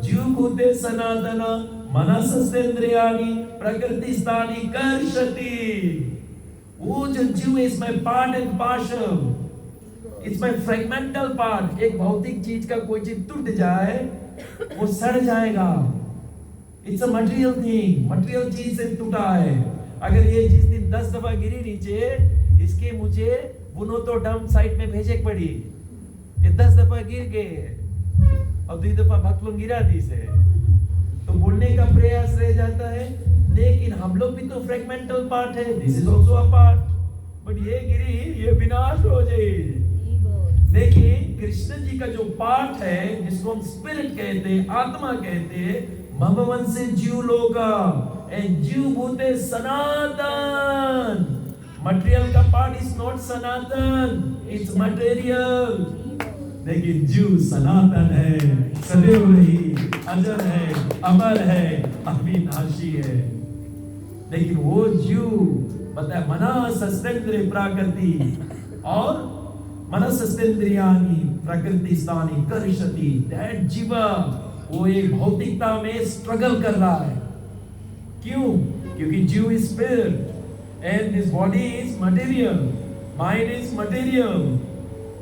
जीवभूते सनातन मनसस्तेन्द्रियाणि प्रकृतिस्थानि कर्षति। वो जो जीव is my part and partial, it's my fragmental part. एक भौतिक चीज का कोई चीज टूट जाए वो सड़ जाएगा। It's a material thing, material चीज से टूटा है। अगर ये जिस दिन 10 दफा गिरी नीचे, इसके मुझे बुनो तो डंप साइट में भेजे पड़ी। ये 10 दफा गिर गए और 2 दफा भक्लों गिरा दी से, तो बोलने का प्रयास रह जाता है। लेकिन हम लोग भी तो फ्रेगमेंटल पार्ट है, this is also a part. But ये गिरी, ये विनाश हो जाए। लेकिन कृष्ण जी का जो पार्ट है, जिसको हम स्पिरिट कहते हैं, आत्मा कहते हैं, भगवान से जीव लोका एंड जीव भूते सनातन। मटेरियल का part is not Sanatan, it's material. लेकिन जीव सनातन है, सदैव रही, अजर है, अमर है, अविनाशी है। लेकिन वो जीव बताए मनसस्तेन्द्रिय प्रकृति और मनसस्तेन्द्रियाणि प्रकृतिस्थानि कर्षति। दैट जीव वो एक भौतिकता में स्ट्रगल कर रहा है। क्यों? क्योंकि जीव is spirit and this body is material, mind is material,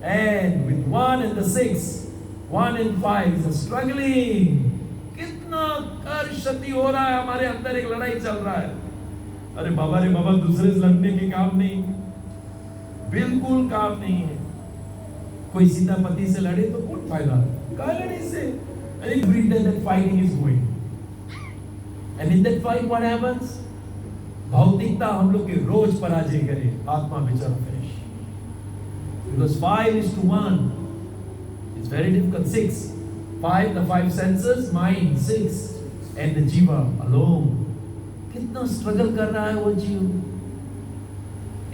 and with 1 and the 6, 1 and 5 is struggling. कितना कर्षति हो रहा है, हमारे अंदर एक लड़ाई चल रहा है। अरे बाबा रे बाबा, दूसरे से लड़ने के काम नहीं, बिल्कुल काम नहीं है। कोई सीधा पति से लड़े तो कौन फायदा, क्या लड़े से? Every day that fighting is going, and in that fight what happens? भौतिकता हम लोग के रोज पराजय करे, आत्मा बेचारा finish. Because 5 is to 1, it's very difficult. 6, 5, the 5 senses, mind 6, and the jiva alone. कितना स्ट्रगल कर रहा है वो जीव।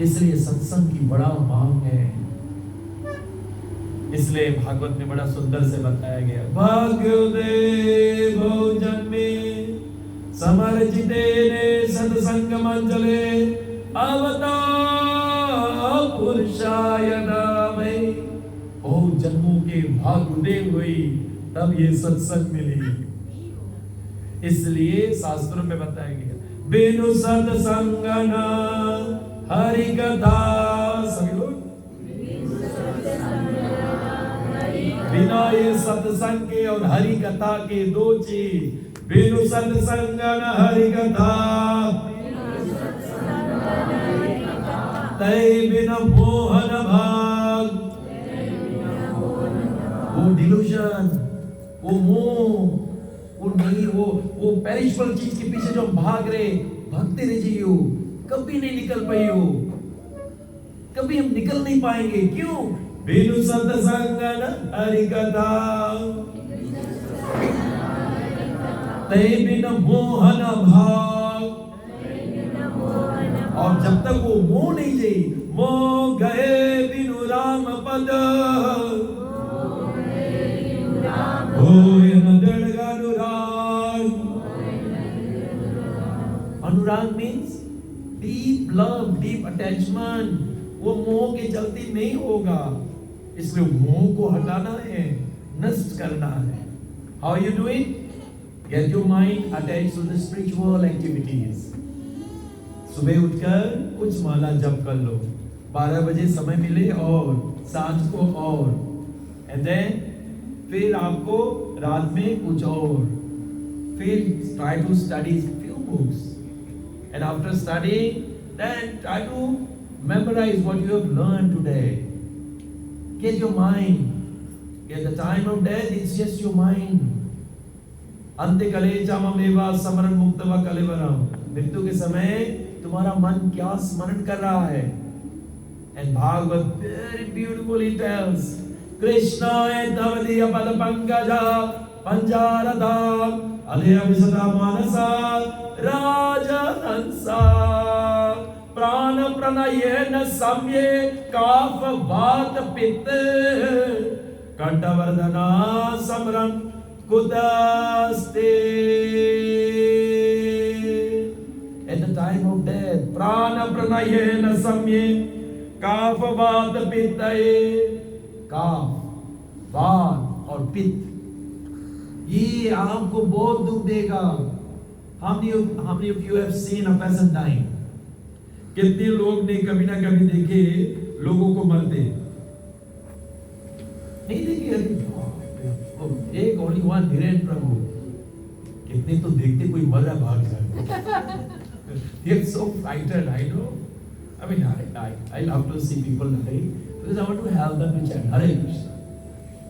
इसलिए सत्संग की बड़ा मांग है। इसलिए भागवत में बड़ा सुंदर से बताया गया, भाग्योदय जन्मे समर्जितेने सत्संग मंजले अवता पुरुषाय नामे। बहुत जन्मों के भाग उदय हुई तब ये सत्संग मिली। इसलिए शास्त्रों में बताया गया, बिनु सत्संग न हरि कथा। सभी लोग बिना ये सत्संग के और हरि कथा के दो चीज, बिनु सत्संग न हरि कथा, तय बिना मोहन भाग। वो डिल्यूजन, वो मोह, वो नहीं, वो पेरिशबल चीज के पीछे जो भाग रहे, भागते रह जाइए हो, कभी नहीं निकल पाई हो, कभी हम निकल नहीं पाएंगे। क्यों? बिनु सत्संग न हरि कथा, तय बिना मोहन भाग। और जब तक वो मोह नहीं जाए, मोह गए बिनु राम पद, होय न दृढ़ अनुराग। अनुराग means deep love, deep attachment. वो मोह के चलती नहीं होगा, इसलिए मोह को हटाना है, नष्ट करना है। How you do it? Get your mind attached to the spiritual activities. सुबह उठकर कुछ माला जप कर लो, 12 बजे समय मिले और सांझ को और, एंड देन फिर आपको रात में कुछ और, फिर try to study few books, and after studying then try to memorize what you have learned today. Get your mind. At the time of death, it's just your mind. अंत्य कले चाममेवा स्मरण मुक्तवा कलेवरम। मृत्यु के समय तुम्हारा मन क्या स्मरण कर रहा है? And Bhagavad very beautifully tells, Krishna etavadiya pad pankaja panjaradam alaya visada manasa raja hansa प्राण प्रणयन सम्ये काफ वात पित्त कंठवर्धना Samran कुदस्ते। At the time of death, प्राण प्रणयन सम्ये काफ वात पित्त, काफ वात और पित्त, ये आपको बहुत दुख देगा। How many of you have seen a person dying? कितने लोग ने कभी ना कभी देखे लोगों को मरते? नहीं देखे? एक only one धीरेन्द्र प्रभु। कितने तो देखते कोई मर रहा भाग जाए। They are so frightened, I know. I mean, I love to see people die because I want to help them to chant Hare Krishna.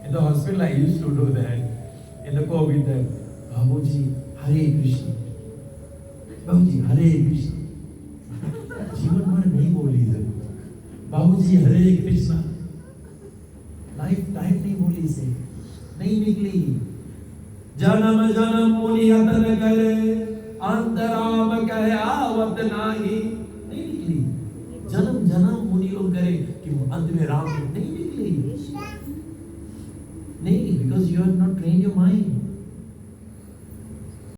In the hospital, I used to do that. In the COVID, that Babuji Hare Krishna, Babuji Hare Krishna. जीवन भर नहीं बोली है बाबूजी हरे Krishna, life time नहीं बोली से, नहीं निकली। जन्म जन्म मुनि यतन करे, अंतराम कहे आवत नाही, नहीं निकली। जन्म जन्म मुनि लोग करे कि अंत में राम नहीं निकली, नहीं, because you have not trained your mind.